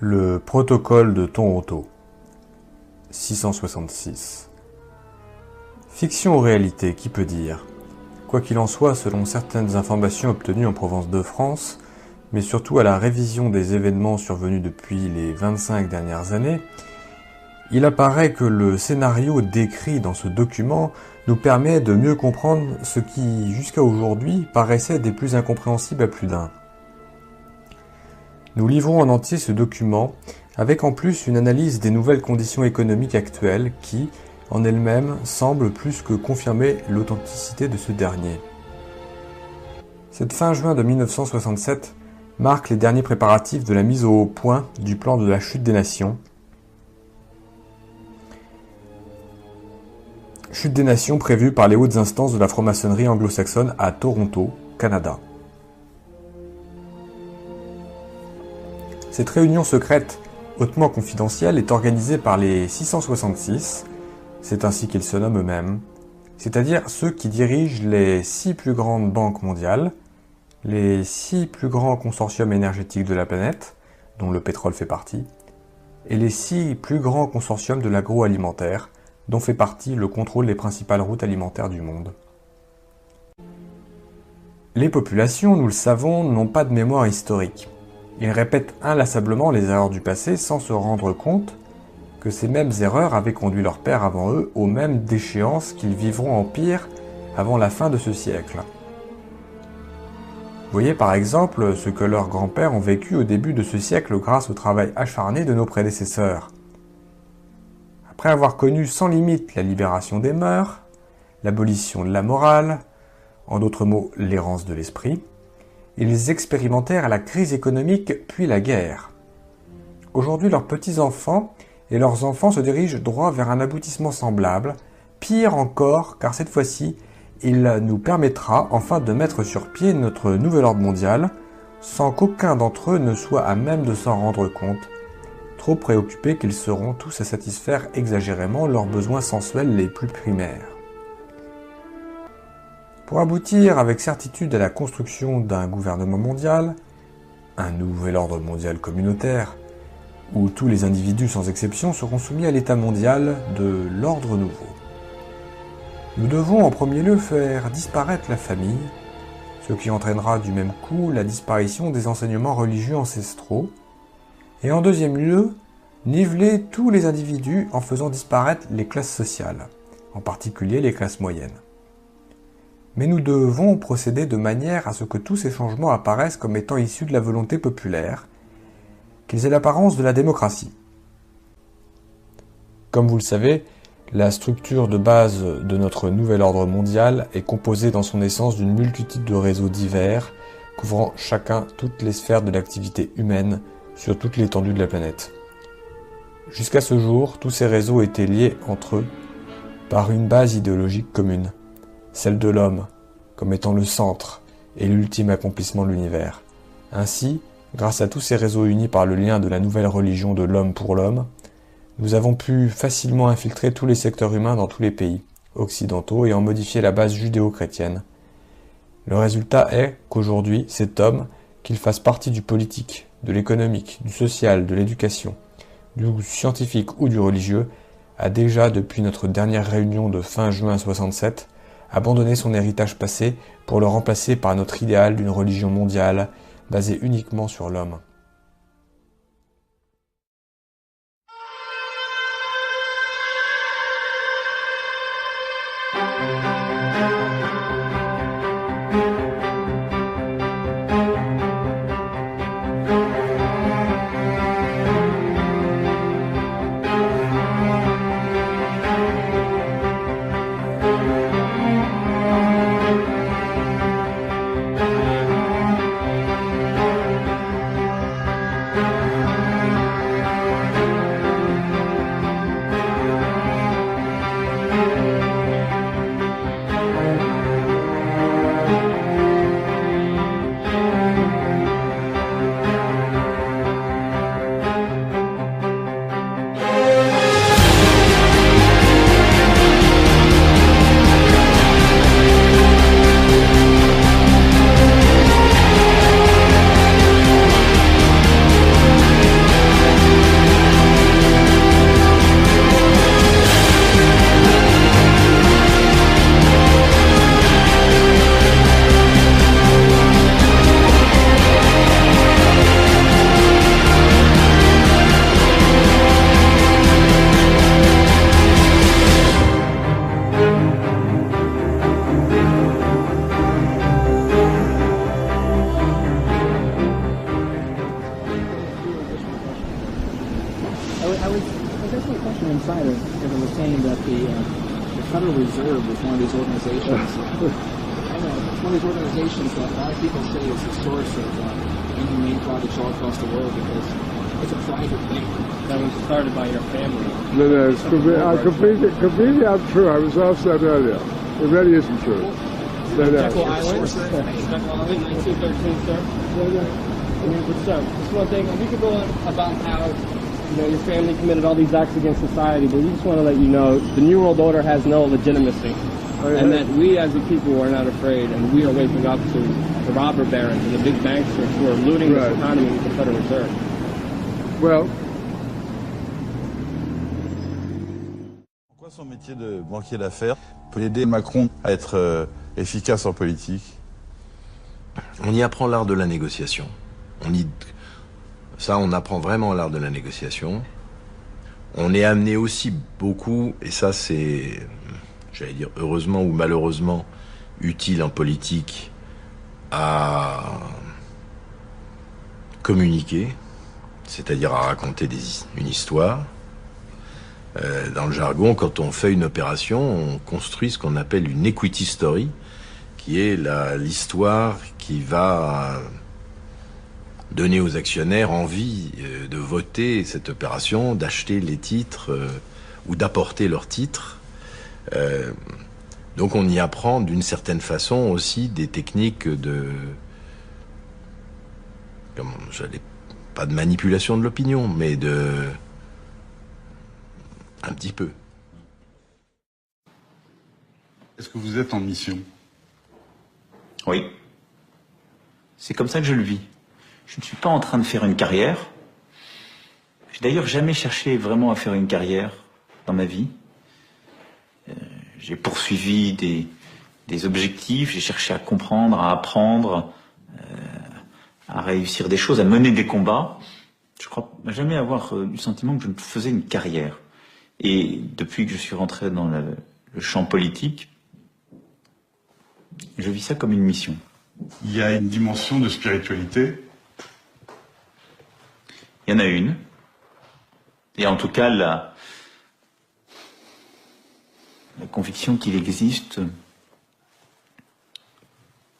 Le protocole de Toronto, 666. Fiction ou réalité, qui peut dire? Quoi qu'il en soit, selon certaines informations obtenues en province de France, mais surtout à la révision des événements survenus depuis les 25 dernières années, il apparaît que le scénario décrit dans ce document nous permet de mieux comprendre ce qui, jusqu'à aujourd'hui, paraissait des plus incompréhensibles à plus d'un. Nous livrons en entier ce document, avec en plus une analyse des nouvelles conditions économiques actuelles qui, en elles-mêmes, semblent plus que confirmer l'authenticité de ce dernier. Cette fin juin de 1967 marque les derniers préparatifs de la mise au point du plan de la chute des nations. Chute des nations prévue par les hautes instances de la franc-maçonnerie anglo-saxonne à Toronto, Canada. Cette réunion secrète, hautement confidentielle, est organisée par les 666, c'est ainsi qu'ils se nomment eux-mêmes, c'est-à-dire ceux qui dirigent les 6 plus grandes banques mondiales, les 6 plus grands consortiums énergétiques de la planète, dont le pétrole fait partie, et les 6 plus grands consortiums de l'agroalimentaire, dont fait partie le contrôle des principales routes alimentaires du monde. Les populations, nous le savons, n'ont pas de mémoire historique. Ils répètent inlassablement les erreurs du passé sans se rendre compte que ces mêmes erreurs avaient conduit leurs pères avant eux aux mêmes déchéances qu'ils vivront en pire avant la fin de ce siècle. Voyez par exemple ce que leurs grands-pères ont vécu au début de ce siècle grâce au travail acharné de nos prédécesseurs. Après avoir connu sans limite la libération des mœurs, l'abolition de la morale, en d'autres mots l'errance de l'esprit, ils expérimentèrent la crise économique puis la guerre. Aujourd'hui, leurs petits-enfants et leurs enfants se dirigent droit vers un aboutissement semblable, pire encore, car cette fois-ci, il nous permettra enfin de mettre sur pied notre nouvel ordre mondial, sans qu'aucun d'entre eux ne soit à même de s'en rendre compte, trop préoccupés qu'ils seront tous à satisfaire exagérément leurs besoins sensuels les plus primaires. Pour aboutir avec certitude à la construction d'un gouvernement mondial, un nouvel ordre mondial communautaire, où tous les individus sans exception seront soumis à l'état mondial de l'ordre nouveau. Nous devons en premier lieu faire disparaître la famille, ce qui entraînera du même coup la disparition des enseignements religieux ancestraux, et en deuxième lieu, niveler tous les individus en faisant disparaître les classes sociales, en particulier les classes moyennes. Mais nous devons procéder de manière à ce que tous ces changements apparaissent comme étant issus de la volonté populaire, qu'ils aient l'apparence de la démocratie. Comme vous le savez, la structure de base de notre nouvel ordre mondial est composée dans son essence d'une multitude de réseaux divers, couvrant chacun toutes les sphères de l'activité humaine sur toute l'étendue de la planète. Jusqu'à ce jour, tous ces réseaux étaient liés entre eux par une base idéologique commune, celle de l'homme, comme étant le centre et l'ultime accomplissement de l'univers. Ainsi, grâce à tous ces réseaux unis par le lien de la nouvelle religion de l'homme pour l'homme, nous avons pu facilement infiltrer tous les secteurs humains dans tous les pays occidentaux et en modifier la base judéo-chrétienne. Le résultat est qu'aujourd'hui, cet homme, qu'il fasse partie du politique, de l'économique, du social, de l'éducation, du scientifique ou du religieux, a déjà, depuis notre dernière réunion de fin juin 67, abandonné son héritage passé pour le remplacer par notre idéal d'une religion mondiale basée uniquement sur l'homme. Federal Reserve is one of these organizations. I know, it's one of these organizations that a lot of people say is the source of inhumane projects all across the world because it's a private thing. That was started by your family. No, it's completely untrue. I was asked that earlier. It really isn't true. Jekyll Island, 1913, sir. I mean, but sir, just one thing, we could go on about how, your family committed all these acts against society, but we just want to let you know the New World Order has no legitimacy. And that we as a people are not afraid, and we are waking up to the robber barons and the big banksters who are looting this economy with the Federal Reserve. Well, Pourquoi son métier de banquier d'affaires peut aider Macron à être efficace en politique? On y apprend l'art de la négociation. On apprend vraiment l'art de la négociation. On est amené aussi beaucoup, et ça c'est, j'allais dire heureusement ou malheureusement, utile en politique, à communiquer, c'est-à-dire à raconter une histoire. Dans le jargon, quand on fait une opération, on construit ce qu'on appelle une equity story, qui est l'histoire qui va donner aux actionnaires envie de voter cette opération, d'acheter les titres ou d'apporter leurs titres. Donc on y apprend d'une certaine façon aussi des techniques pas de manipulation de l'opinion, mais un petit peu. Est-ce que vous êtes en mission? Oui. C'est comme ça que je le vis. Je ne suis pas en train de faire une carrière. J'ai d'ailleurs jamais cherché vraiment à faire une carrière dans ma vie. J'ai poursuivi des objectifs, j'ai cherché à comprendre, à apprendre, à réussir des choses, à mener des combats. Je crois jamais avoir eu le sentiment que je faisais une carrière. Et depuis que je suis rentré dans le champ politique, je vis ça comme une mission. Il y a une dimension de spiritualité? Il y en a une. Et en tout cas, la conviction qu'il existe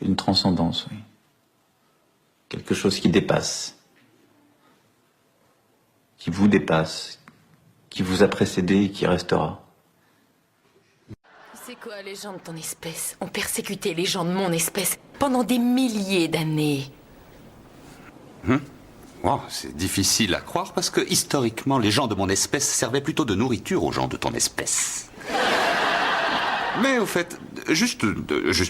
une transcendance, oui. Quelque chose qui dépasse, qui vous dépasse, qui vous a précédé et qui restera. Tu sais quoi, les gens de ton espèce ont persécuté les gens de mon espèce pendant des milliers d'années. Oh, c'est difficile à croire parce que historiquement, les gens de mon espèce servaient plutôt de nourriture aux gens de ton espèce. Mais au fait, juste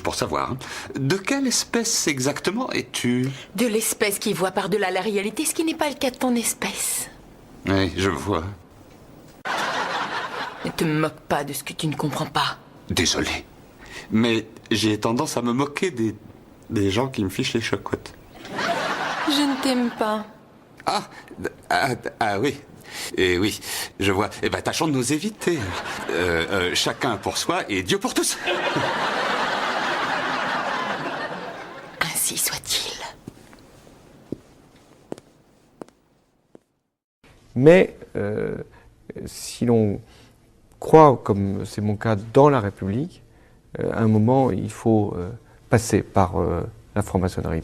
pour savoir, hein, de quelle espèce exactement es-tu? De l'espèce qui voit par-delà la réalité, ce qui n'est pas le cas de ton espèce. Oui, je vois. Ne te moque pas de ce que tu ne comprends pas. Désolé. Mais j'ai tendance à me moquer des gens qui me fichent les chocottes. Je ne t'aime pas. Ah oui. Et oui, je vois. Eh ben, tâchons de nous éviter. Chacun pour soi et Dieu pour tous. Ainsi soit-il. Mais si l'on croit, comme c'est mon cas, dans la République, à un moment, il faut passer par la franc-maçonnerie.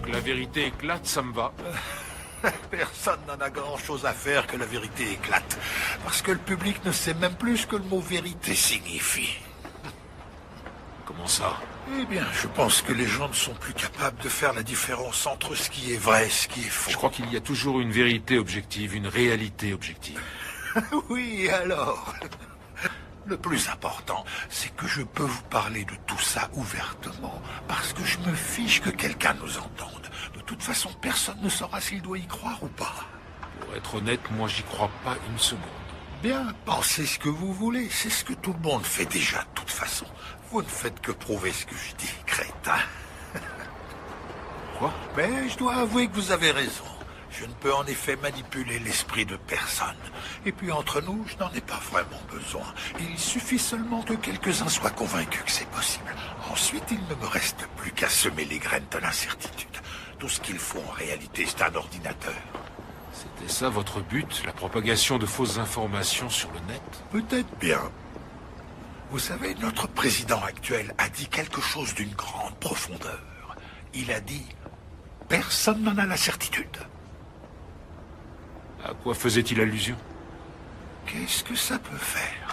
que la vérité éclate, ça me va. Personne n'en a grand-chose à faire que la vérité éclate. Parce que le public ne sait même plus ce que le mot vérité signifie. Comment ça? Eh bien, je pense que les gens ne sont plus capables de faire la différence entre ce qui est vrai et ce qui est faux. Je crois qu'il y a toujours une vérité objective, une réalité objective. Oui, alors... Le plus important, c'est que je peux vous parler de tout ça ouvertement, parce que je me fiche que quelqu'un nous entende. De toute façon, personne ne saura s'il doit y croire ou pas. Pour être honnête, moi j'y crois pas une seconde. Bien, pensez ce que vous voulez, c'est ce que tout le monde fait déjà de toute façon. Vous ne faites que prouver ce que je dis, crétin. Quoi? Mais je dois avouer que vous avez raison. Je ne peux en effet manipuler l'esprit de personne. Et puis entre nous, je n'en ai pas vraiment besoin. Il suffit seulement que quelques-uns soient convaincus que c'est possible. Ensuite, il ne me reste plus qu'à semer les graines de l'incertitude. Tout ce qu'il faut en réalité, c'est un ordinateur. C'était ça votre but, la propagation de fausses informations sur le net? Peut-être bien. Vous savez, notre président actuel a dit quelque chose d'une grande profondeur. Il a dit « Personne n'en a la certitude ». À quoi faisait-il allusion? Qu'est-ce que ça peut faire?